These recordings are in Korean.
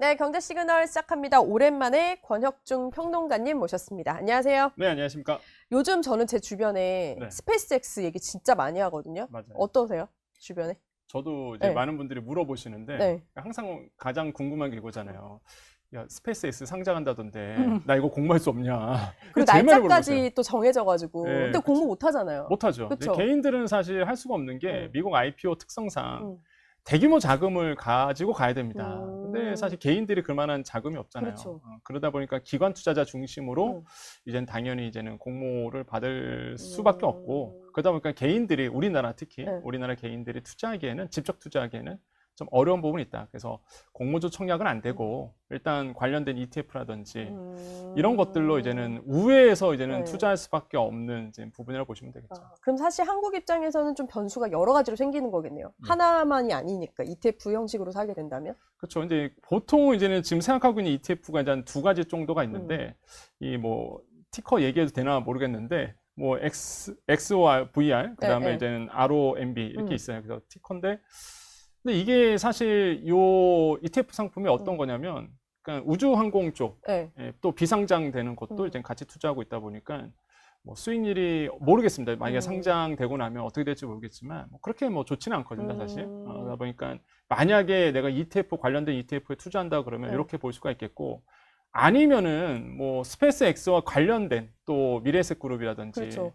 네, 경제 시그널 시작합니다. 오랜만에 권혁중 평론가님 모셨습니다. 안녕하세요. 네, 안녕하십니까. 요즘 저는 제 주변에 네. 스페이스X 얘기 진짜 많이 하거든요. 맞아요. 어떠세요? 주변에? 저도 이제 네. 많은 분들이 물어보시는데 네. 항상 가장 궁금한 게 이거잖아요. 야, 스페이스X 상장한다던데 나 이거 공부할 수 없냐. 그리고 제일 많이 물어보세요. 날짜까지 또 정해져가지고. 네, 근데 공부 못 하잖아요. 못하죠. 그쵸? 개인들은 사실 할 수가 없는 게 미국 IPO 특성상 대규모 자금을 가지고 가야 됩니다. 근데 사실 개인들이 그만한 자금이 없잖아요. 그렇죠. 그러다 보니까 기관 투자자 중심으로 이제는 공모를 받을 수밖에 없고, 그러다 보니까 개인들이 우리나라 특히 우리나라 개인들이 투자하기에는 직접 투자하기에는 좀 어려운 부분이 있다. 그래서 공모주 청약은 안 되고 일단 관련된 ETF라든지 이런 것들로 이제는 우회해서 이제는 투자할 수밖에 없는 이제 부분이라고 보시면 되겠죠. 그럼 사실 한국 입장에서는 좀 변수가 여러 가지로 생기는 거겠네요. 하나만이 아니니까 ETF 형식으로 사게 된다면? 그렇죠. 근데 보통 이제는 지금 생각하고 있는 ETF가 이제 한 두 가지 정도가 있는데 이 뭐 티커 얘기해도 되나 모르겠는데 뭐 XOR, VR 그다음에 이제는 ROMB 이렇게 있어요. 그래서 티커인데 근데 이게 사실 요 ETF 상품이 어떤 거냐면 그러니까 우주항공 쪽, 또 비상장되는 것도 이제 같이 투자하고 있다 보니까 뭐 수익률이 모르겠습니다. 만약에 상장되고 나면 어떻게 될지 모르겠지만 뭐 그렇게 뭐 좋지는 않거든요, 사실. 그러다 보니까 만약에 내가 ETF 관련된 ETF에 투자한다 그러면 이렇게 볼 수가 있겠고 아니면은 뭐 스페이스X와 관련된 또 미래에셋 그룹이라든지 그렇죠.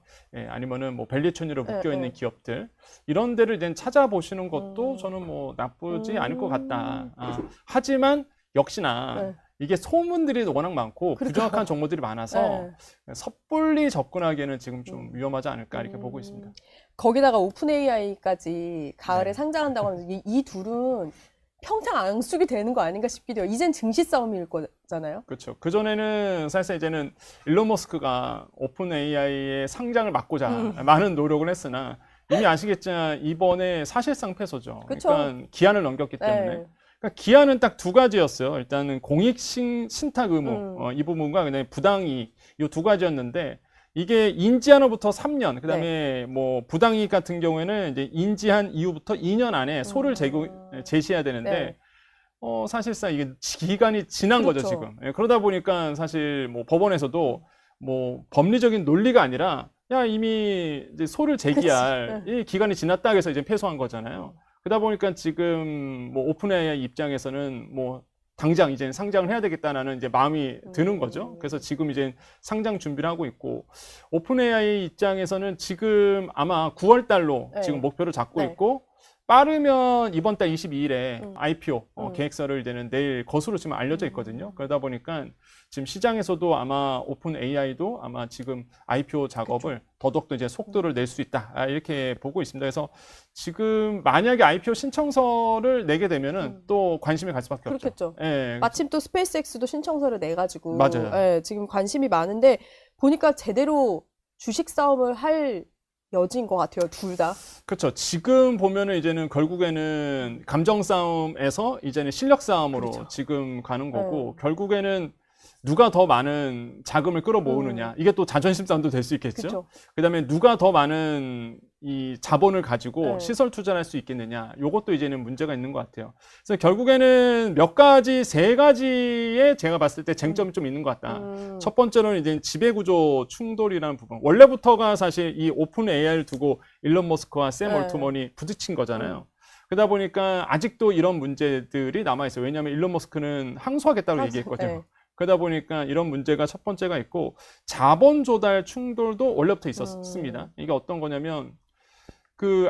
아니면은 뭐 밸류체인으로 묶여 있는 기업들 이런 데를 이제 찾아보시는 것도 저는 뭐 나쁘지 않을 것 같다. 하지만 역시나 이게 소문들이 워낙 많고 부정확한 정보들이 많아서 섣불리 접근하기에는 지금 좀 위험하지 않을까 이렇게 보고 있습니다. 거기다가 오픈 AI까지 가을에 상장한다고 하면서 이 둘은 평생 앙숙이 되는 거 아닌가 싶기도 해요. 이젠 증시 싸움일 거잖아요. 그렇죠. 그전에는 사실 이제는 일론 머스크가 오픈 AI의 상장을 막고자 많은 노력을 했으나 이미 아시겠지만 이번에 사실상 패소죠. 그쵸. 그러니까 기한을 넘겼기 때문에. 그러니까 기한은 딱 두 가지였어요. 일단은 공익 신탁 의무 이 부분과 그다음에 부당이익 이 두 가지였는데 이게 인지한으로부터 3년, 그다음에 뭐 부당이익 같은 경우에는 이제 인지한 이후부터 2년 안에 소를 제시해야 되는데 사실상 이게 기간이 지난 거죠, 지금. 그러다 보니까 사실 뭐 법원에서도 뭐 법리적인 논리가 아니라 야, 이미 이제 소를 제기할 이 기간이 지났다 해서 이제 패소한 거잖아요. 그러다 보니까 지금 뭐 오픈 AI 입장에서는 뭐 당장 이제 상장을 해야 되겠다는 이제 마음이 드는 거죠. 그래서 지금 이제 상장 준비를 하고 있고 오픈 AI 입장에서는 지금 아마 9월 달로 지금 목표를 잡고 있고 빠르면 이번 달 22일에 IPO 계획서를 이제는 내일 것으로 지금 알려져 있거든요. 그러다 보니까 지금 시장에서도 아마 오픈 AI도 아마 지금 IPO 작업을 더더욱더 이제 속도를 낼 수 있다 이렇게 보고 있습니다. 그래서 지금 만약에 IPO 신청서를 내게 되면은 또 관심이 갈 수밖에 없죠. 그렇겠죠. 마침 또 스페이스X도 신청서를 내가지고 맞아요. 지금 관심이 많은데 보니까 제대로 주식 싸움을 할 여지인 것 같아요, 둘 다. 그렇죠. 지금 보면은 이제는 결국에는 감정 싸움에서 이제는 실력 싸움으로 지금 가는 거고 결국에는 누가 더 많은 자금을 끌어모으느냐 이게 또 자존심 싸움도 될 수 있겠죠. 그다음에 누가 더 많은 이 자본을 가지고 시설 투자를 할 수 있겠느냐 이것도 이제는 문제가 있는 것 같아요. 그래서 결국에는 세 가지의 제가 봤을 때 쟁점이 좀 있는 것 같다. 첫 번째로는 이제 지배구조 충돌이라는 부분. 원래부터가 사실 이 오픈 AI를 두고 일론 머스크와 샘 올트먼이 부딪힌 거잖아요. 그러다 보니까 아직도 이런 문제들이 남아있어요. 왜냐하면 일론 머스크는 항소하겠다고 얘기했거든요. 그러다 보니까 이런 문제가 첫 번째가 있고 자본 조달 충돌도 원래부터 있었습니다. 이게 어떤 거냐면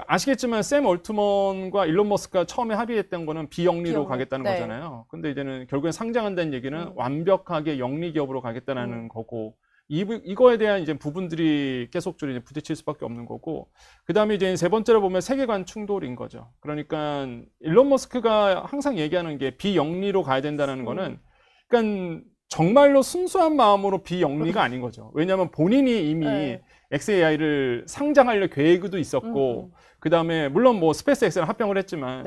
아시겠지만 샘 올트먼과 일론 머스크가 처음에 합의했던 거는 비영리로 가겠다는 거잖아요. 근데 이제는 결국엔 상장한다는 얘기는 완벽하게 영리 기업으로 가겠다는 거고 이거에 대한 이제 부분들이 계속적으로 이제 부딪힐 수밖에 없는 거고 그다음에 이제 세 번째로 보면 세계관 충돌인 거죠. 그러니까 일론 머스크가 항상 얘기하는 게 비영리로 가야 된다는 거는 그러니까 정말로 순수한 마음으로 비영리가 아닌 거죠. 왜냐하면 본인이 이미 XAI를 상장하려 계획도 있었고 그 다음에 물론 뭐 스페이스X랑 합병을 했지만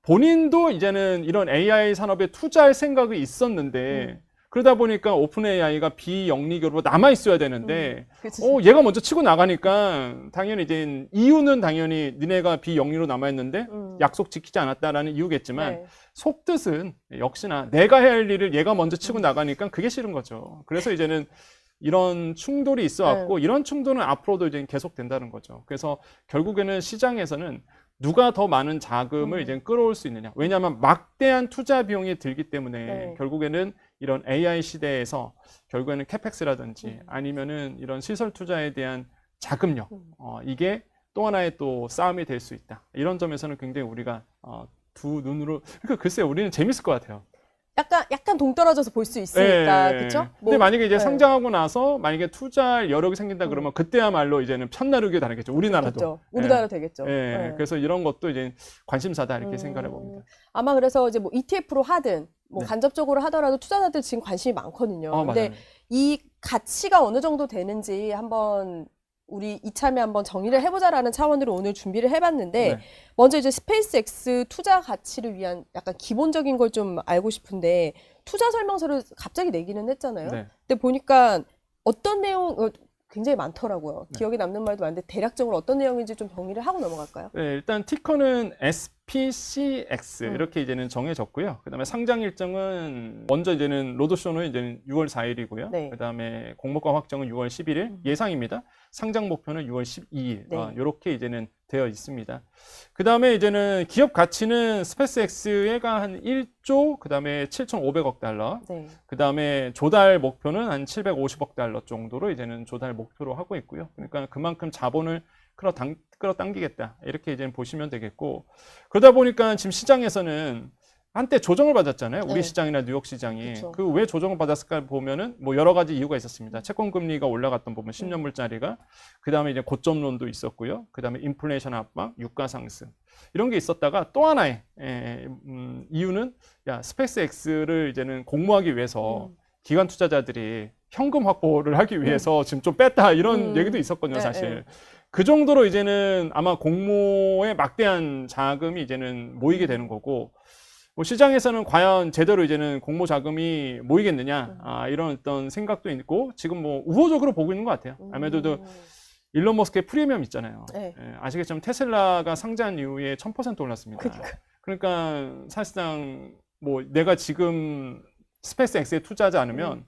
본인도 이제는 이런 AI 산업에 투자할 생각이 있었는데 그러다 보니까 오픈 AI가 비영리 기업으로 남아 있어야 되는데 얘가 먼저 치고 나가니까 당연히 이제 이유는 당연히 니네가 비영리로 남아 있는데 약속 지키지 않았다라는 이유겠지만 네. 속뜻은 역시나 내가 해야 할 일을 얘가 먼저 치고 나가니까 그게 싫은 거죠. 그래서 이제는 이런 충돌이 있어 왔고 이런 충돌은 앞으로도 이제 계속 된다는 거죠. 그래서 결국에는 시장에서는 누가 더 많은 자금을 이제 끌어올 수 있느냐. 왜냐하면 막대한 투자 비용이 들기 때문에 네. 결국에는 이런 AI 시대에서 결국에는 캐펙스라든지 아니면은 이런 시설 투자에 대한 자금력 이게 또 하나의 또 싸움이 될 수 있다. 이런 점에서는 굉장히 우리가 두 눈으로 그러니까 글쎄요, 우리는 재밌을 것 같아요. 약간 동떨어져서 볼 수 있으니까, 예. 그렇죠? 근데 만약에 이제 네. 상장하고 나서 만약에 투자할 여력이 생긴다 그러면 그때야말로 이제는 편나르게 다르겠죠. 우리나라도. 그렇죠. 우리나라 되겠죠. 예. 네. 그래서 이런 것도 이제 관심사다 이렇게 생각해 봅니다. 아마 그래서 이제 뭐 ETF로 하든 뭐 네. 간접적으로 하더라도 투자자들 지금 관심이 많거든요. 근데 맞아요. 이 가치가 어느 정도 되는지 한번 우리 이참에 한번 정의를 해보자라는 차원으로 오늘 준비를 해봤는데 네. 먼저 이제 스페이스X 투자 가치를 위한 약간 기본적인 걸 좀 알고 싶은데 투자 설명서를 갑자기 내기는 했잖아요. 네. 근데 보니까 어떤 내용 굉장히 많더라고요. 네. 기억에 남는 말도 많은데 대략적으로 어떤 내용인지 좀 정리를 하고 넘어갈까요? 네, 일단 티커는 SPCX 이렇게 이제는 정해졌고요. 그다음에 상장 일정은 먼저 이제는 로드쇼는 이제는 6월 4일이고요. 네. 그다음에 공모가 확정은 6월 11일 예상입니다. 상장 목표는 6월 12일 네. 이렇게 이제는 되어 있습니다. 그다음에 이제는 기업 가치는 스페이스X가 한 1조 그다음에 7,500억 달러. 네. 그다음에 조달 목표는 한 750억 달러 정도로 이제는 조달 목표로 하고 있고요. 그러니까 그만큼 자본을 끌어당기겠다. 이렇게 이제 보시면 되겠고. 그러다 보니까 지금 시장에서는 한때 조정을 받았잖아요. 우리 네. 시장이나 뉴욕 시장이. 그쵸. 그 왜 조정을 받았을까 보면은 뭐 여러 가지 이유가 있었습니다. 채권 금리가 올라갔던 부분, 10년물짜리가. 그다음에 이제 고점론도 있었고요. 그다음에 인플레이션 압박, 유가 상승. 이런 게 있었다가 또 하나의 이유는 야, 스페이스X를 이제는 공모하기 위해서 기관 투자자들이 현금 확보를 하기 위해서 지금 좀 뺐다 이런 얘기도 있었거든요, 네, 사실. 네. 그 정도로 이제는 아마 공모에 막대한 자금이 이제는 모이게 되는 거고, 뭐 시장에서는 과연 제대로 이제는 공모 자금이 모이겠느냐, 이런 어떤 생각도 있고, 지금 뭐 우호적으로 보고 있는 것 같아요. 아무래도 일론 머스크의 프리미엄 있잖아요. 네. 예, 아시겠지만 테슬라가 상장 이후에 1000% 올랐습니다. 그러니까 사실상 뭐 내가 지금 스페이스X에 투자하지 않으면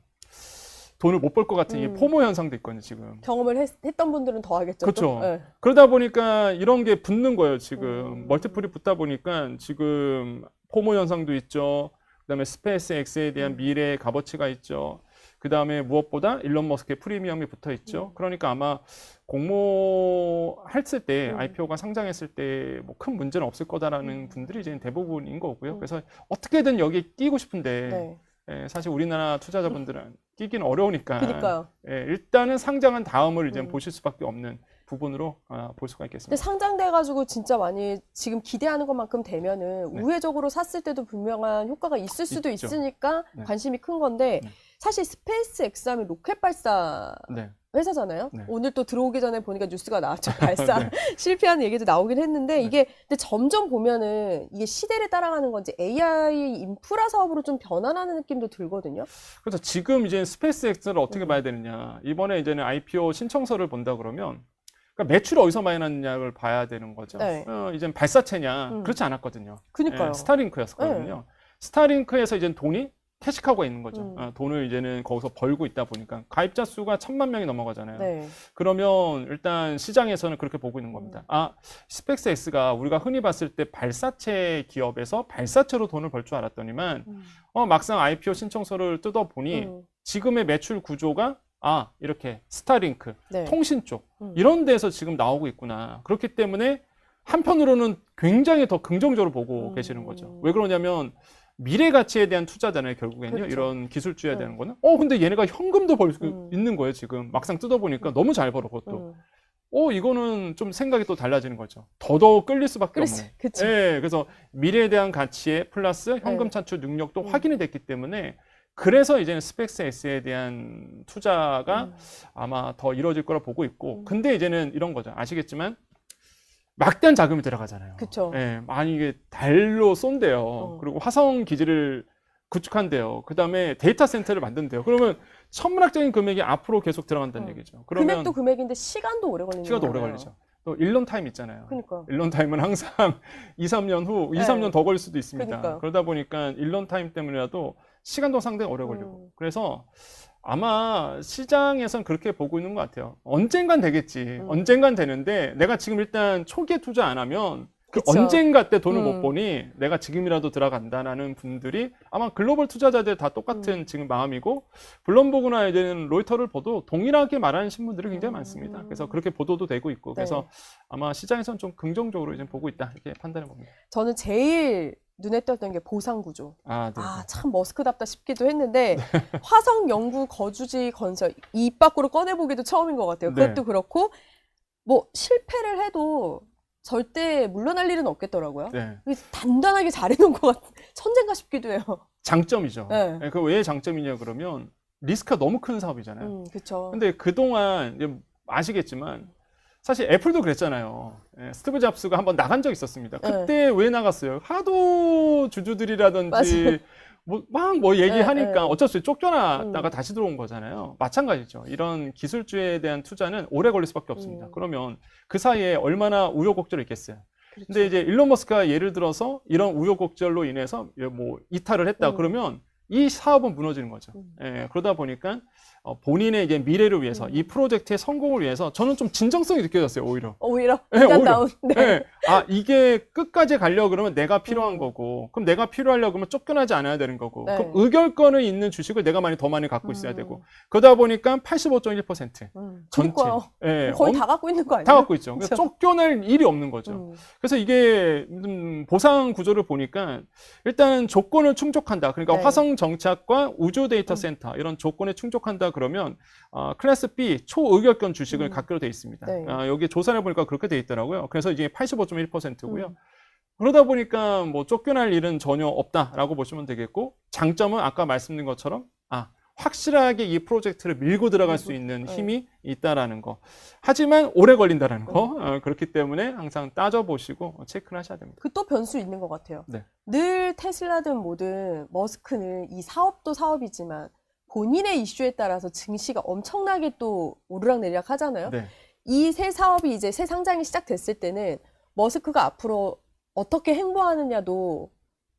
돈을 못 벌 것 같은 이 포모 현상도 있거든요, 지금. 경험을 했던 분들은 더 하겠죠. 그렇죠. 또? 네. 그러다 보니까 이런 게 붙는 거예요, 지금. 멀티플이 붙다 보니까 지금 포모 현상도 있죠. 그다음에 스페이스X에 대한 미래의 값어치가 있죠. 그다음에 무엇보다 일론 머스크의 프리미엄이 붙어 있죠. 그러니까 아마 공모했을 때 IPO가 상장했을 때 뭐 큰 문제는 없을 거다라는 분들이 이제 대부분인 거고요. 그래서 어떻게든 여기에 끼고 싶은데 네. 예, 사실 우리나라 투자자분들은 끼기는 어려우니까 그러니까요. 예, 일단은 상장한 다음을 이제 보실 수밖에 없는 부분으로 볼 수가 근데 있겠습니다. 상장돼가지고 진짜 많이 지금 기대하는 것만큼 되면은 네. 우회적으로 샀을 때도 분명한 효과가 있을 수도 있죠. 있으니까 네. 관심이 큰 건데 네. 사실 스페이스X 하면 로켓 발사 네. 회사잖아요. 네. 오늘 또 들어오기 전에 보니까 뉴스가 나왔죠. 발사 실패하는 얘기도 나오긴 했는데 이게 근데 점점 보면은 이게 시대를 따라가는 건지 AI 인프라 사업으로 좀 변환하는 느낌도 들거든요. 그래서 지금 이제 스페이스X를 어떻게 봐야 되느냐. 이번에 이제는 IPO 신청서를 본다 그러면 그러니까 매출이 어디서 많이 났느냐를 봐야 되는 거죠. 네. 이제 발사체냐. 그렇지 않았거든요. 그니까요. 예, 스타링크였거든요. 스타링크에서 이제 돈이 캐시카고가 있는 거죠. 돈을 이제는 거기서 벌고 있다 보니까 가입자 수가 1000만 명이 넘어가잖아요. 네. 그러면 일단 시장에서는 그렇게 보고 있는 겁니다. 아, 스페이스X가 우리가 흔히 봤을 때 발사체 기업에서 발사체로 돈을 벌 줄 알았더니만 막상 IPO 신청서를 뜯어보니 지금의 매출 구조가 이렇게 스타링크, 네. 통신 쪽 이런 데서 지금 나오고 있구나. 그렇기 때문에 한편으로는 굉장히 더 긍정적으로 보고 계시는 거죠. 왜 그러냐면 미래 가치에 대한 투자잖아요, 결국엔요. 그렇죠. 이런 기술주에 대한 거는. 근데 얘네가 현금도 벌 수 있는 거예요, 지금. 막상 뜯어보니까 너무 잘 벌어, 그것도. 이거는 좀 생각이 또 달라지는 거죠. 더더욱 끌릴 수밖에 없는. 그치. 예, 그래서 미래에 대한 가치에 플러스 현금 찬출 능력도 확인이 됐기 때문에 그래서 이제는 스페이스X에 대한 투자가 아마 더 이루어질 거라 보고 있고. 근데 이제는 이런 거죠. 아시겠지만 막대한 자금이 들어가잖아요. 그쵸. 예, 아니 이게 달로 쏜대요. 그리고 화성 기지를 구축한대요. 그 다음에 데이터 센터를 만든대요. 그러면 천문학적인 금액이 앞으로 계속 들어간다는 얘기죠. 그러면 금액도 금액인데 시간도 오래 걸리는 시간도 거잖아요. 오래 걸리죠. 또 일론 타임 있잖아요. 그러니까. 일론 타임은 항상 2, 3년 후, 2, 3년 더 걸릴 수도 있습니다. 그러니까요. 그러다 보니까 일론 타임 때문이라도 시간도 상당히 오래 걸리고. 그래서 아마 시장에선 그렇게 보고 있는 것 같아요. 언젠간 되겠지. 언젠간 되는데 내가 지금 일단 초기에 투자 안 하면 그 그쵸. 언젠가 때 돈을 못 보니 내가 지금이라도 들어간다라는 분들이 아마 글로벌 투자자들 다 똑같은 지금 마음이고 블룸버그나 이제는 로이터를 보도 동일하게 말하는 신문들이 굉장히 많습니다. 그래서 그렇게 보도도 되고 있고 그래서 아마 시장에서는 좀 긍정적으로 이제 보고 있다 이렇게 판단해 봅니다. 저는 제일 눈에 띄었던 게 보상 구조. 아, 네. 참 머스크답다 싶기도 했는데 화성 연구 거주지 건설 입 밖으로 꺼내보기도 처음인 것 같아요. 네. 그것도 그렇고 뭐 실패를 해도 절대 물러날 일은 없겠더라고요. 네. 단단하게 잘해놓은 것 같은 천재인가 싶기도 해요. 장점이죠. 네. 네, 그 왜 장점이냐 그러면 리스크가 너무 큰 사업이잖아요. 그렇죠. 근데 그동안 이제 아시겠지만 사실 애플도 그랬잖아요. 예, 스티브 잡스가 한번 나간 적 있었습니다. 그때 왜 나갔어요? 하도 주주들이라든지 막 뭐 얘기하니까 어쩔 수 없이 쫓겨났다가 다시 들어온 거잖아요. 마찬가지죠. 이런 기술주에 대한 투자는 오래 걸릴 수밖에 없습니다. 그러면 그 사이에 얼마나 우여곡절이 있겠어요. 그렇죠. 근데 이제 일론 머스크가 예를 들어서 이런 우여곡절로 인해서 뭐 이탈을 했다 그러면 이 사업은 무너지는 거죠. 예, 그러다 보니까 본인의 이제 미래를 위해서 이 프로젝트의 성공을 위해서 저는 좀 진정성이 느껴졌어요. 오히려. 네, 인간다운. 네. 네. 아 이게 끝까지 가려고 그러면 내가 필요한 거고 그럼 내가 필요하려고 그러면 쫓겨나지 않아야 되는 거고 네. 그럼 의결권을 있는 주식을 내가 더 많이 갖고 있어야 되고 그러다 보니까 85.1% 전체 그러니까요. 거의 다 갖고 있는 거 아니에요? 다 갖고 있죠. 그래서 쫓겨날 일이 없는 거죠. 그래서 이게 보상 구조를 보니까 일단 조건을 충족한다. 그러니까 화성 정착과 우주 데이터 센터 이런 조건에 충족한다 그러면 클래스 B 초의결권 주식을 갖기로 돼 있습니다. 여기 조사를 보니까 그렇게 돼 있더라고요. 그래서 이게 85.1%고요. 그러다 보니까 뭐 쫓겨날 일은 전혀 없다라고 보시면 되겠고 장점은 아까 말씀드린 것처럼 확실하게 이 프로젝트를 밀고 들어갈 수 있는 힘이 있다라는 거. 하지만 오래 걸린다라는 거. 그렇기 때문에 항상 따져보시고 체크를 하셔야 됩니다. 그 또 변수 있는 것 같아요. 네. 늘 테슬라든 뭐든 머스크는 이 사업도 사업이지만 본인의 이슈에 따라서 증시가 엄청나게 또 오르락내리락 하잖아요. 네. 이 새 사업이 이제 새 상장이 시작됐을 때는 머스크가 앞으로 어떻게 행보하느냐도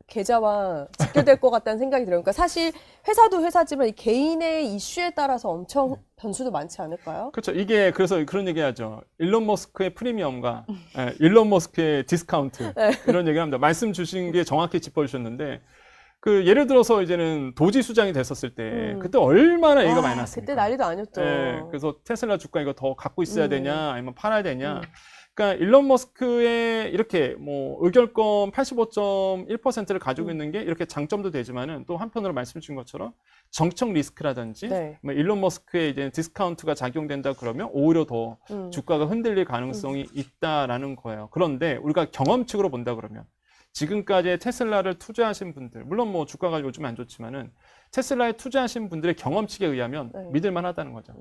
계좌와 직결될 것 같다는 생각이 들어요. 그러니까 사실 회사도 회사지만 이 개인의 이슈에 따라서 엄청 변수도 많지 않을까요? 그렇죠. 이게 그래서 그런 얘기하죠. 일론 머스크의 프리미엄과 일론 머스크의 디스카운트 이런 얘기를 합니다. 말씀 주신 게 정확히 짚어주셨는데 그 예를 들어서 이제는 도지 수장이 됐었을 때 그때 얼마나 얘기가 많이 났습니까? 그때 난리도 아니었죠. 그래서 테슬라 주가 이거 더 갖고 있어야 되냐 아니면 팔아야 되냐. 그러니까 일론 머스크의 이렇게 뭐 의결권 85.1%를 가지고 있는 게 이렇게 장점도 되지만은 또 한편으로 말씀 주신 것처럼 정책 리스크라든지 뭐 일론 머스크의 이제 디스카운트가 작용된다 그러면 오히려 더 주가가 흔들릴 가능성이 있다라는 거예요. 그런데 우리가 경험칙으로 본다 그러면 지금까지 테슬라를 투자하신 분들, 물론 뭐 주가가 요즘 안 좋지만은 테슬라에 투자하신 분들의 경험칙에 의하면 믿을만 하다는 거죠.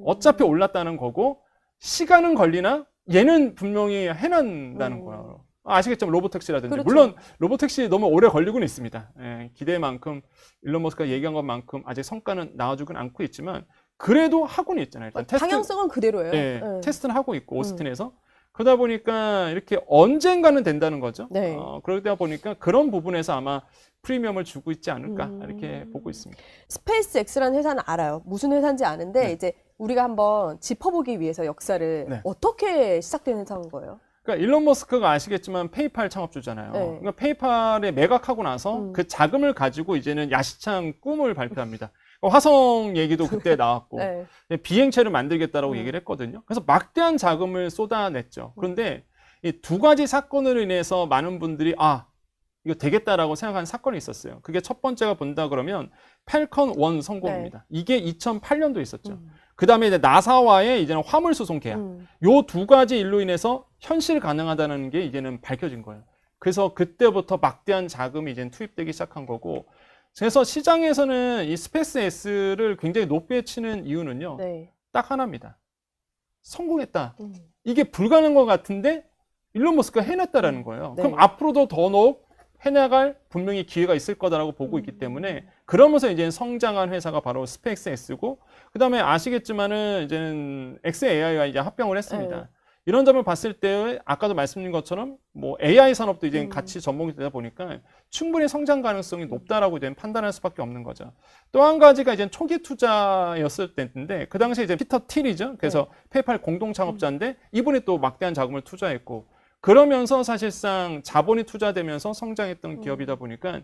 어차피 올랐다는 거고 시간은 걸리나 얘는 분명히 해낸다는 거예요. 아시겠죠? 로보택시라든지. 그렇죠. 물론 로보택시 너무 오래 걸리고는 있습니다. 기대만큼 일론 머스크가 얘기한 것만큼 아직 성과는 나와주긴 않고 있지만 그래도 하고는 있잖아요. 일단 방향성은 그대로예요. 테스트는 하고 있고 오스틴에서. 그러다 보니까 이렇게 언젠가는 된다는 거죠. 그러다 보니까 그런 부분에서 아마 프리미엄을 주고 있지 않을까 이렇게 보고 있습니다. 스페이스 X라는 회사는 알아요. 무슨 회사인지 아는데 이제 우리가 한번 짚어보기 위해서 역사를 어떻게 시작된 회사인 거예요? 그러니까 일론 머스크가 아시겠지만 페이팔 창업주잖아요. 그러니까 페이팔에 매각하고 나서 그 자금을 가지고 이제는 야심찬 꿈을 발표합니다. 화성 얘기도 그때 나왔고 비행체를 만들겠다라고 얘기를 했거든요. 그래서 막대한 자금을 쏟아냈죠. 그런데 이 두 가지 사건으로 인해서 많은 분들이 이거 되겠다라고 생각하는 사건이 있었어요. 그게 첫 번째가 본다 그러면 팰컨 1 성공입니다. 이게 2008년도에 있었죠. 그 다음에 이제 나사와의 이제는 화물 수송 계약. 요 두 가지 일로 인해서 현실 가능하다는 게 이제는 밝혀진 거예요. 그래서 그때부터 막대한 자금이 이제 투입되기 시작한 거고. 그래서 시장에서는 이 스페이스 X를 굉장히 높게 치는 이유는요. 딱 하나입니다. 성공했다. 이게 불가능한 것 같은데 일론 머스크가 해냈다라는 거예요. 그럼 앞으로도 더더욱 해나갈 분명히 기회가 있을 거다라고 보고 있기 때문에 그러면서 이제 성장한 회사가 바로 스페이스 X고 그다음에 아시겠지만은 이제는 XAI와 이제 합병을 했습니다. 이런 점을 봤을 때 아까도 말씀드린 것처럼 뭐 AI 산업도 이제 같이 접목이 되다 보니까 충분히 성장 가능성이 높다라고 이제 판단할 수밖에 없는 거죠. 또 한 가지가 이제 초기 투자였을 때인데 그 당시에 이제 피터 틸이죠. 그래서 페이팔 공동 창업자인데 이분이 또 막대한 자금을 투자했고 그러면서 사실상 자본이 투자되면서 성장했던 기업이다 보니까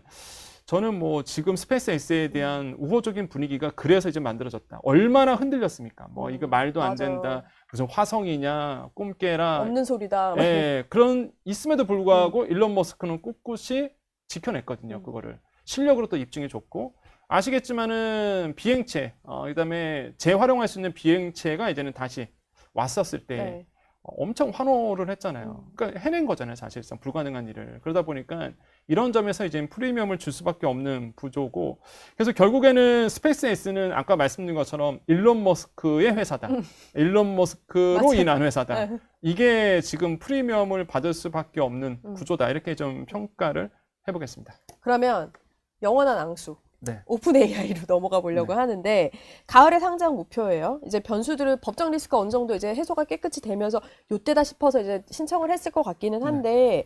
저는 뭐 지금 스페이스 X에 대한 우호적인 분위기가 그래서 이제 만들어졌다. 얼마나 흔들렸습니까? 뭐 이거 말도 안 맞아요. 된다. 무슨 화성이냐, 꿈깨라. 없는 소리다. 예, 그런 있음에도 불구하고 일론 머스크는 꿋꿋이 지켜냈거든요. 그거를 실력으로 또 입증해 줬고 아시겠지만은 비행체, 그다음에 재활용할 수 있는 비행체가 이제는 다시 왔었을 때. 네. 엄청 환호를 했잖아요. 그러니까 해낸 거잖아요, 사실상 불가능한 일을. 그러다 보니까 이런 점에서 이제 프리미엄을 줄 수밖에 없는 구조고, 그래서 결국에는 스페이스 X는 아까 말씀드린 것처럼 일론 머스크의 회사다. 일론 머스크로 맞아요. 인한 회사다. 네. 이게 지금 프리미엄을 받을 수밖에 없는 구조다. 이렇게 좀 평가를 해보겠습니다. 그러면 영원한 앙수. 네. 오픈 AI로 넘어가 보려고 하는데 가을에 상장 목표예요. 이제 변수들을 법적 리스크가 어느 정도 이제 해소가 깨끗이 되면서 요때다 싶어서 이제 신청을 했을 것 같기는 한데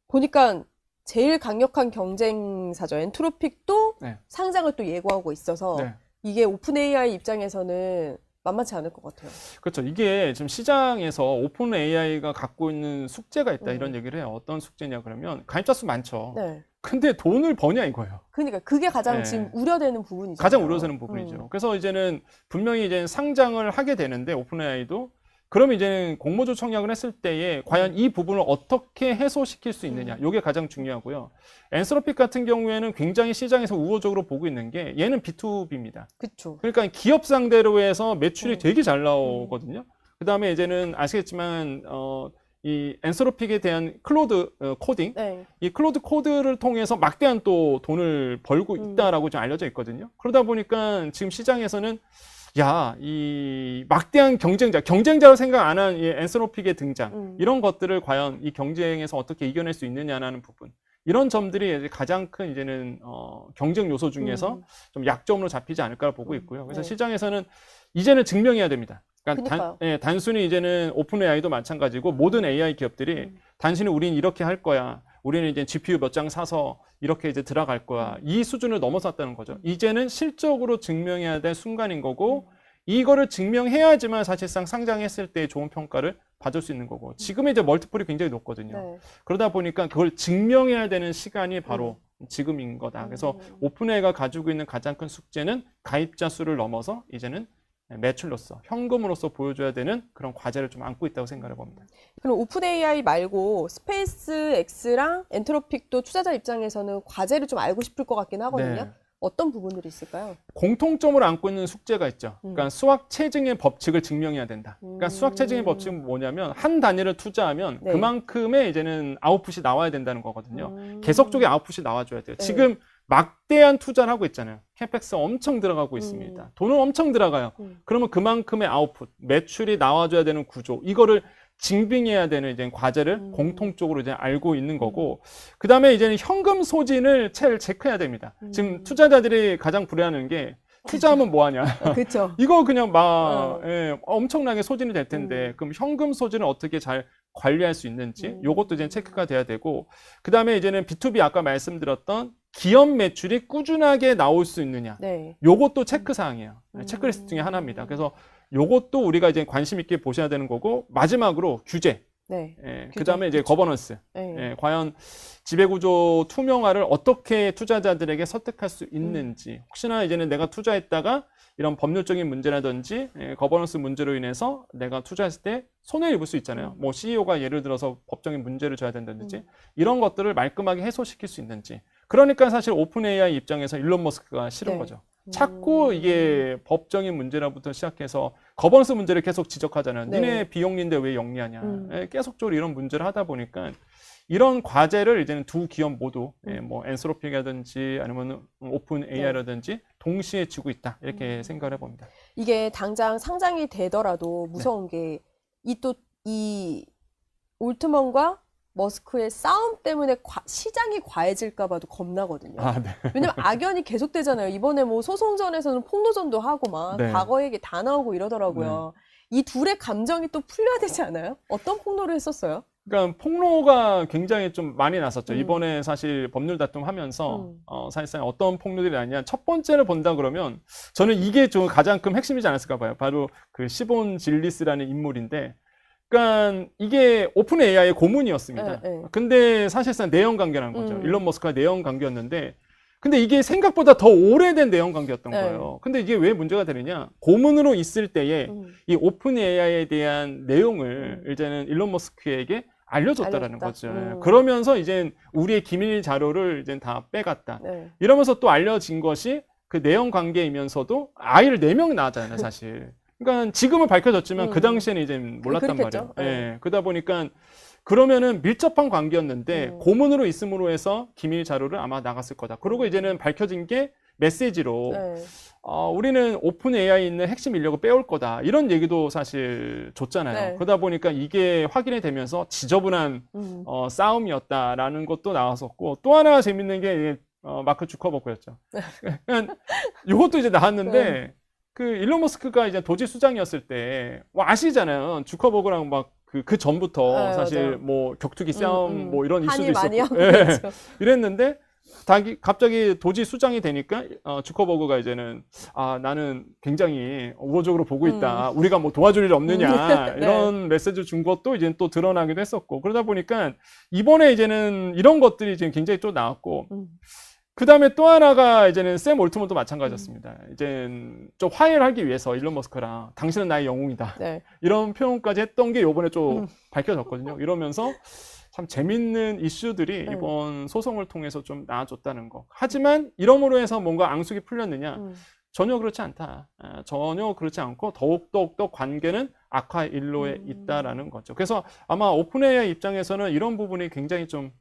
보니까 제일 강력한 경쟁사죠. 엔트로픽도 네. 상장을 또 예고하고 있어서 네. 이게 오픈 AI 입장에서는 만만치 않을 것 같아요. 그렇죠. 이게 지금 시장에서 오픈 AI가 갖고 있는 숙제가 있다 이런 얘기를 해요. 어떤 숙제냐 그러면 가입자 수 많죠. 네. 근데 돈을 버냐 이거예요. 그러니까 그게 가장 네. 지금 우려되는 부분이죠. 가장 우려되는 부분이죠. 그래서 이제는 분명히 이제 상장을 하게 되는데 오픈 AI도 그럼 이제는 공모주 청약을 했을 때에 과연 이 부분을 어떻게 해소시킬 수 있느냐. 이게 가장 중요하고요. 엔스로픽 같은 경우에는 굉장히 시장에서 우호적으로 보고 있는 게 얘는 B2B입니다. 그렇죠. 그러니까 기업 상대로 해서 매출이 되게 잘 나오거든요. 그다음에 이제는 아시겠지만 이 엔스로픽에 대한 클로드 코딩, 네. 이 클로드 코드를 통해서 막대한 또 돈을 벌고 있다라고 좀 알려져 있거든요. 그러다 보니까 지금 시장에서는 야, 이 막대한 경쟁자로 생각 안 한 이 엔스로픽의 등장, 이런 것들을 과연 이 경쟁에서 어떻게 이겨낼 수 있느냐라는 부분. 이런 점들이 이제 가장 큰 이제는 경쟁 요소 중에서 좀 약점으로 잡히지 않을까 보고 있고요. 그래서 네. 시장에서는 이제는 증명해야 됩니다. 그러니까 그러니까요. 단순히 이제는 오픈 AI도 마찬가지고 모든 AI 기업들이 단순히 우린 이렇게 할 거야. 우리는 이제 GPU 몇 장 사서 이렇게 이제 들어갈 거야. 이 수준을 넘어섰다는 거죠. 이제는 실적으로 증명해야 될 순간인 거고 이거를 증명해야지만 사실상 상장했을 때 좋은 평가를 받을 수 있는 거고 지금의 이제 멀티플이 굉장히 높거든요. 네. 그러다 보니까 그걸 증명해야 되는 시간이 바로 지금인 거다. 그래서 오픈AI가 가지고 있는 가장 큰 숙제는 가입자 수를 넘어서 이제는 매출로서 현금으로서 보여줘야 되는 그런 과제를 좀 안고 있다고 생각을 봅니다. 그럼 오픈 AI 말고 스페이스 X랑 엔트로픽도 투자자 입장에서는 과제를 좀 알고 싶을 것 같긴 하거든요. 네. 어떤 부분들이 있을까요? 공통점을 안고 있는 숙제가 있죠. 그러니까 수학 체증의 법칙을 증명해야 된다. 그러니까 수학 체증의 법칙은 뭐냐면 한 단위를 투자하면 네. 그만큼의 이제는 아웃풋이 나와야 된다는 거거든요. 계속적인 아웃풋이 나와줘야 돼요. 네. 지금 막대한 투자를 하고 있잖아요. 캐펙스 엄청 들어가고 있습니다. 돈은 엄청 들어가요. 그러면 그만큼의 아웃풋, 매출이 나와줘야 되는 구조, 이거를 증빙해야 되는 이제 과제를 공통적으로 이제 알고 있는 거고, 그 다음에 이제는 현금 소진을 체크해야 됩니다. 지금 투자자들이 가장 불안한 게 투자하면 뭐 하냐. 그렇죠. 이거 그냥 막 엄청나게 소진이 될 텐데 그럼 현금 소진을 어떻게 잘 관리할 수 있는지 요것도 이제 체크가 돼야 되고 그 다음에 이제는 B2B 아까 말씀드렸던 기업 매출이 꾸준하게 나올 수 있느냐 네. 요것도 체크 사항이에요. 체크리스트 중에 하나입니다. 그래서 요것도 우리가 이제 관심 있게 보셔야 되는 거고 마지막으로 규제. 네. 그 다음에 이제 거버넌스. 네. 과연 지배구조 투명화를 어떻게 투자자들에게 설득할 수 있는지. 혹시나 이제는 내가 투자했다가 이런 법률적인 문제라든지 거버넌스 문제로 인해서 내가 투자했을 때 손해를 입을 수 있잖아요. 뭐 CEO가 예를 들어서 법적인 문제를 져야 된다든지 이런 것들을 말끔하게 해소시킬 수 있는지. 그러니까 사실 오픈 AI 입장에서 일론 머스크가 싫은 네. 거죠. 자꾸 이게 법적인 문제라부터 시작해서 거버넌스 문제를 계속 지적하잖아요. 네. 니네 비영리인데 왜 영리하냐. 계속적으로 이런 문제를 하다 보니까 이런 과제를 이제는 두 기업 모두 뭐 엔스로픽이라든지 아니면 오픈 AI라든지 동시에 지고 있다. 이렇게 생각을 해봅니다. 이게 당장 상장이 되더라도 무서운 게 이 올트먼과 머스크의 싸움 때문에 시장이 과해질까 봐도 겁나거든요. 아, 네. 왜냐면 악연이 계속되잖아요. 이번에 뭐 소송전에서는 폭로전도 하고 막 네. 과거 얘기 다 나오고 이러더라고요. 이 둘의 감정이 또 풀려야 되지 않아요? 어떤 폭로를 했었어요? 그러니까 폭로가 굉장히 좀 많이 났었죠. 음. 이번에 사실 법률 다툼하면서 음. 사실상 어떤 폭로들이 나냐. 첫 번째를 본다 그러면 저는 이게 좀 가장 큰 핵심이지 않았을까 봐요. 바로 그 시본 질리스라는 인물인데, 그러니까 이게 오픈 AI의 고문이었습니다. 네, 네. 근데 사실상 내연 관계라는 거죠. 음. 일론 머스크가 내연 관계였는데, 근데 이게 생각보다 더 오래된 내연 관계였던 네. 거예요. 근데 이게 왜 문제가 되느냐? 고문으로 있을 때에 이 오픈 AI에 대한 내용을 이제는 일론 머스크에게 알려줬다라는 알려줬다. 거죠. 그러면서 이제 우리의 기밀 자료를 이제 다 빼갔다. 네. 이러면서 또 알려진 것이 그 내연 관계이면서도 아이를 4명 낳았잖아요, 사실. 그러니까 지금은 밝혀졌지만 그 당시에는 이제 몰랐단 그렇겠죠. 말이에요. 예. 그러다 보니까 그러면은 밀접한 관계였는데 고문으로 있음으로 해서 기밀 자료를 아마 나갔을 거다. 그리고 이제는 밝혀진 게 메시지로 네. 우리는 오픈 AI 있는 핵심 인력을 빼올 거다. 이런 얘기도 사실 줬잖아요. 네. 그러다 보니까 이게 확인이 되면서 지저분한 싸움이었다라는 것도 나왔었고, 또 하나 재밌는 게 마크 주커버그였죠. 그러니까 이것도 이제 나왔는데 네. 그 일론 머스크가 이제 도지 수장이었을 때 아시잖아요. 주커버그랑 막 그 전부터 네, 사실 맞아요. 뭐 격투기 싸움 뭐 이런 이슈도 한일 많이 있었고, 하고 예. 있죠. 이랬는데 갑자기 도지 수장이 되니까 주커버그가 이제는 나는 굉장히 우호적으로 보고 있다. 우리가 뭐 도와줄 일 없느냐 네. 이런 메시지를 준 것도 이제 또 드러나기도 했었고, 그러다 보니까 이번에 이제는 이런 것들이 지금 굉장히 또 나왔고, 그 다음에 또 하나가 이제는 샘 올트먼도 마찬가지였습니다. 이제는 좀 화해를 하기 위해서 일론 머스크랑 당신은 나의 영웅이다. 네. 이런 표현까지 했던 게 이번에 좀 밝혀졌거든요. 이러면서 참 재밌는 이슈들이 이번 소송을 통해서 좀 나와줬다는 거. 하지만 이러므로 해서 뭔가 앙숙이 풀렸느냐? 전혀 그렇지 않다. 전혀 그렇지 않고 더욱더 관계는 악화의 일로에 있다라는 거죠. 그래서 아마 오픈 AI 입장에서는 이런 부분이 굉장히 좀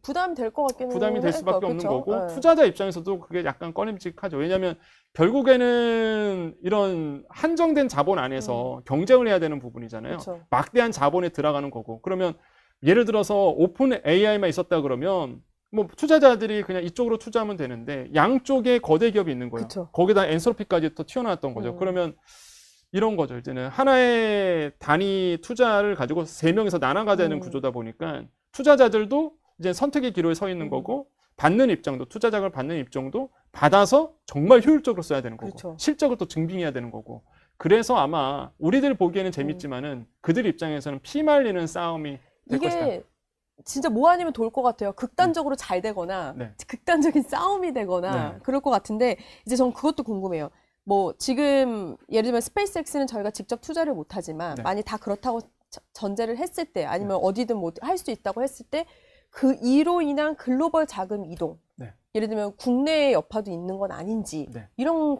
부담이 될 것 같기는 부담이 될 수밖에 없는 그렇죠? 거고, 네. 투자자 입장에서도 그게 약간 꺼림칙하죠. 왜냐하면 결국에는 이런 한정된 자본 안에서 경쟁을 해야 되는 부분이잖아요. 그렇죠. 막대한 자본에 들어가는 거고, 그러면 예를 들어서 오픈 AI만 있었다 그러면 뭐 투자자들이 그냥 이쪽으로 투자하면 되는데 양쪽에 거대 기업이 있는 거예요. 그쵸. 거기다 엔트로피까지 또 튀어나왔던 거죠. 그러면 이런 거죠. 이제는 하나의 단위 투자를 가지고 3명이서 나눠가야 되는 구조다 보니까 투자자들도 이제 선택의 기로에 서 있는 거고, 받는 입장도, 투자 자금을 받는 입장도 받아서 정말 효율적으로 써야 되는 거고, 그렇죠. 실적을 또 증빙해야 되는 거고. 그래서 아마 우리들 보기에는 재밌지만은 그들 입장에서는 피말리는 싸움이 될 것이다. 이게 진짜 뭐 아니면 돌 것 같아요. 극단적으로 잘 되거나 네. 극단적인 싸움이 되거나 네. 그럴 것 같은데, 이제 전 그것도 궁금해요. 뭐 지금 예를 들면 스페이스X는 저희가 직접 투자를 못하지만 네. 만약 다 그렇다고 전제를 했을 때, 아니면 어디든 뭐 할 수 있다고 했을 때 그 이로 인한 글로벌 자금 이동, 네. 예를 들면 국내의 여파도 있는 건 아닌지, 네. 이런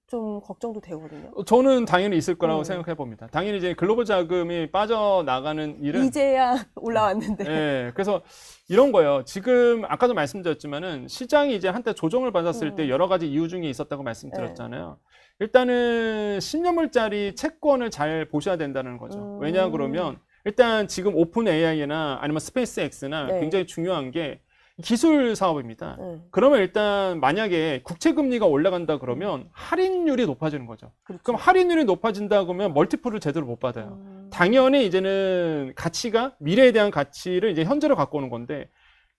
좀 걱정도 되거든요. 저는 당연히 있을 거라고 생각해 봅니다. 당연히 이제 글로벌 자금이 빠져나가는 일은 이제야 올라왔는데. 네, 그래서 이런 거예요. 지금 아까도 말씀드렸지만은 시장이 이제 한때 조정을 받았을 때 여러 가지 이유 중에 있었다고 말씀드렸잖아요. 일단은 10년물짜리 채권을 잘 보셔야 된다는 거죠. 왜냐 그러면 일단 지금 오픈 AI나 아니면 스페이스X나 네. 굉장히 중요한 게 기술 사업입니다. 그러면 일단 만약에 국채 금리가 올라간다 그러면 할인율이 높아지는 거죠. 그렇죠. 그럼 할인율이 높아진다 그러면 멀티플을 제대로 못 받아요. 당연히 이제는 가치가, 미래에 대한 가치를 이제 현재로 갖고 오는 건데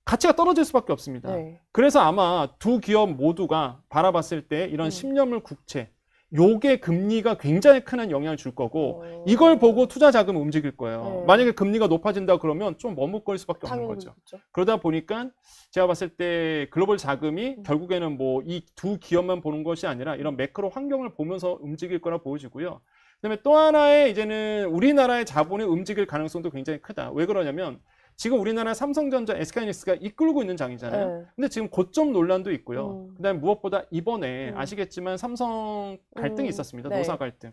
가치가 떨어질 수밖에 없습니다. 네. 그래서 아마 두 기업 모두가 바라봤을 때 이런 10년물 국채, 요게 금리가 굉장히 큰 영향을 줄 거고, 이걸 보고 투자 자금을 움직일 거예요. 만약에 금리가 높아진다 그러면 좀 머뭇거릴 수밖에 없는 거죠. 그렇죠. 그러다 보니까 제가 봤을 때 글로벌 자금이 결국에는 뭐 이 두 기업만 보는 것이 아니라 이런 매크로 환경을 보면서 움직일 거라 보여지고요. 그다음에 또 하나의 이제는 우리나라의 자본이 움직일 가능성도 굉장히 크다. 왜 그러냐면 지금 우리나라 삼성전자, SK하이닉스가 이끌고 있는 장이잖아요. 근데 지금 고점 논란도 있고요. 그다음에 무엇보다 이번에 아시겠지만 삼성 갈등이 있었습니다. 네. 노사 갈등.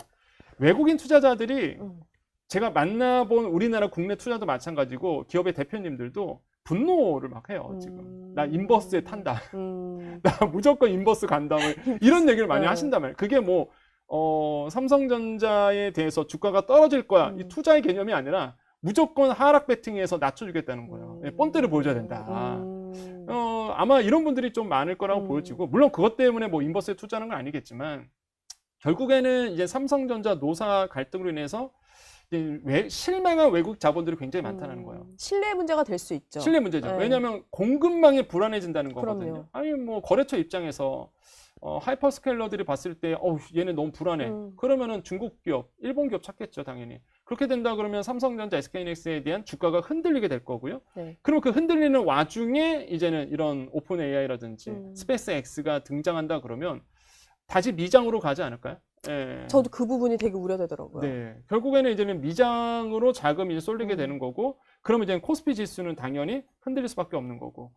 외국인 투자자들이 제가 만나본 우리나라 국내 투자도 마찬가지고 기업의 대표님들도 분노를 막 해요. 지금 나 인버스에 탄다. 나 무조건 인버스 간다. 이런 얘기를 많이 하신단 말이에요. 그게 뭐 삼성전자에 대해서 주가가 떨어질 거야. 이 투자의 개념이 아니라 무조건 하락 배팅해서 낮춰주겠다는 거예요. 본때를 보여줘야 된다. 아마 이런 분들이 좀 많을 거라고 보여지고, 물론 그것 때문에 뭐 인버스에 투자하는 건 아니겠지만, 결국에는 이제 삼성전자 노사 갈등으로 인해서 실망한 외국 자본들이 굉장히 많다는 거예요. 신뢰 문제가 될 수 있죠. 신뢰 문제죠. 네. 왜냐하면 공급망이 불안해진다는 거거든요. 그럼요. 아니 뭐 거래처 입장에서 하이퍼스케일러들이 봤을 때 얘네 너무 불안해. 그러면은 중국 기업, 일본 기업 찾겠죠, 당연히. 그렇게 된다 그러면 삼성전자, SK하이닉스에 대한 주가가 흔들리게 될 거고요. 네. 그럼 그 흔들리는 와중에 이제는 이런 오픈 AI라든지 스페이스 X가 등장한다 그러면 다시 미장으로 가지 않을까요? 예. 저도 그 부분이 되게 우려되더라고요. 네. 결국에는 이제는 미장으로 자금이 이제 쏠리게 되는 거고, 그러면 이제 코스피 지수는 당연히 흔들릴 수밖에 없는 거고.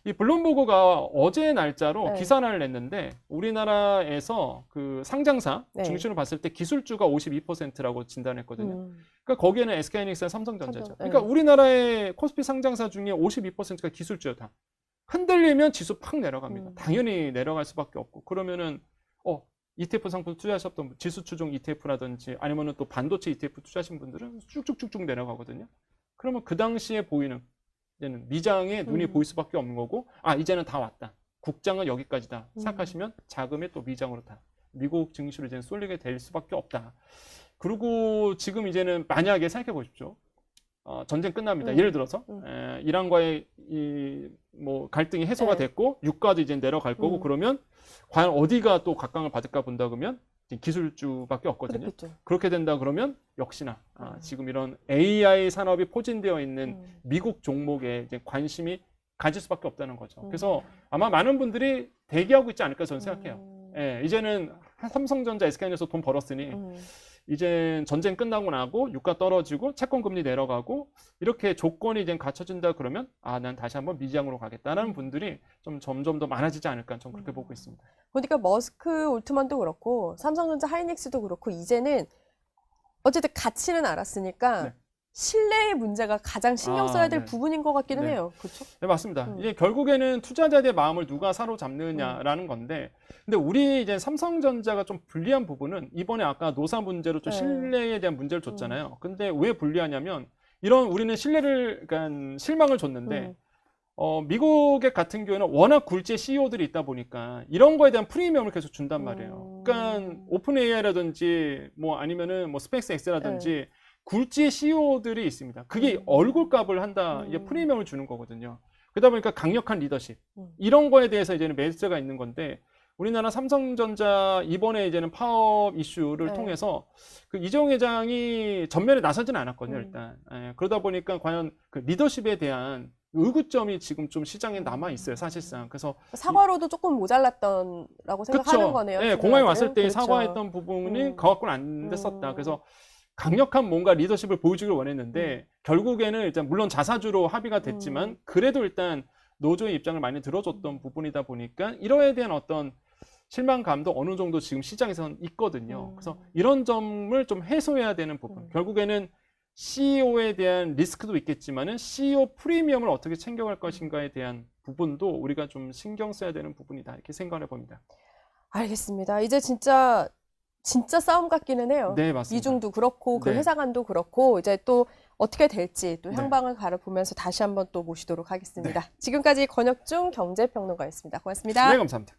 이 블룸버그가 어제 날짜로 네. 기사를 냈는데, 우리나라에서 그 상장사 네. 증시를 봤을 때 기술주가 52%라고 진단했거든요. 그러니까 거기에는 SK하이닉스와 삼성전자죠. 그러니까 네. 우리나라의 코스피 상장사 중에 52%가 기술주예요, 다. 흔들리면 지수 팍 내려갑니다. 당연히 내려갈 수밖에 없고. 그러면은 ETF 상품 투자하셨던 분, 지수 추종 ETF라든지 아니면은 또 반도체 ETF 투자하신 분들은 쭉쭉쭉쭉 내려가거든요. 그러면 그 당시에 보이는 이제는 미장에 눈이 보일 수밖에 없는 거고, 이제는 다 왔다. 국장은 여기까지다. 생각하시면 자금이 또 미장으로 다 미국 증시로 이제는 쏠리게 될 수밖에 없다. 그리고 지금 이제는 만약에 생각해 보십시오. 전쟁 끝납니다. 예를 들어서 이란과의 뭐 갈등이 해소가 네. 됐고 유가도 이제 내려갈 거고 그러면 과연 어디가 또 각광을 받을까 본다 그러면 기술주밖에 없거든요. 그렇겠죠. 그렇게 된다 그러면 역시나 지금 이런 AI 산업이 포진되어 있는 미국 종목에 이제 관심이 가질 수밖에 없다는 거죠. 그래서 아마 많은 분들이 대기하고 있지 않을까 저는 생각해요. 예, 이제는 삼성전자, SK하이닉스에서 돈 벌었으니 이제 전쟁 끝나고 나고 유가 떨어지고 채권 금리 내려가고 이렇게 조건이 이제 갖춰진다 그러면 난 다시 한번 미장으로 가겠다라는 분들이 좀 점점 더 많아지지 않을까 저는 그렇게 보고 있습니다. 그러니까 머스크 올트만도 그렇고 삼성전자 하이닉스도 그렇고 이제는 어쨌든 가치는 알았으니까 네. 신뢰의 문제가 가장 신경 써야 될 네. 부분인 것 같기는 네. 해요. 그렇죠? 네, 맞습니다. 이게 결국에는 투자자들의 마음을 누가 사로잡느냐라는 건데, 근데 우리 이제 삼성전자가 좀 불리한 부분은 이번에 아까 노사 문제로 좀 네. 신뢰에 대한 문제를 줬잖아요. 근데 왜 불리하냐면 이런 우리는 그러니까 실망을 줬는데 미국의 같은 경우에는 워낙 굴지의 CEO들이 있다 보니까 이런 거에 대한 프리미엄을 계속 준단 말이에요. 그러니까 오픈 AI라든지 뭐 아니면은 뭐 스페이스 X라든지 굴지의 CEO들이 있습니다. 그게 얼굴값을 한다, 이게 프리미엄을 주는 거거든요. 그러다 보니까 강력한 리더십 이런 거에 대해서 이제는 메리트가 있는 건데 우리나라 삼성전자 이번에 이제는 파업 이슈를 통해서 그 이재용 회장이 전면에 나서지는 않았거든요, 일단. 그러다 보니까 과연 그 리더십에 대한 의구점이 지금 좀 시장에 남아 있어요, 사실상. 그래서 사과로도 조금 모자랐던라고 생각하는 거네요. 네, 공항에 왔을 때 그렇죠. 사과했던 부분이 그 갖고는 안 됐었다. 그래서 강력한 뭔가 리더십을 보여주길 원했는데 결국에는 일단 물론 자사주로 합의가 됐지만 그래도 일단 노조의 입장을 많이 들어줬던 부분이다 보니까 이러에 대한 어떤 실망감도 어느 정도 지금 시장에서는 있거든요. 그래서 이런 점을 좀 해소해야 되는 부분. 결국에는 CEO에 대한 리스크도 있겠지만은 CEO 프리미엄을 어떻게 챙겨갈 것인가에 대한 부분도 우리가 좀 신경 써야 되는 부분이다. 이렇게 생각을 해봅니다. 알겠습니다. 이제 진짜 싸움 같기는 해요. 네, 맞습니다. 미중도 그렇고 그 네. 회사 간도 그렇고 이제 또 어떻게 될지 또 네. 향방을 가려보면서 다시 한번 또 모시도록 하겠습니다. 지금까지 권혁중 경제평론가였습니다. 고맙습니다. 네, 감사합니다.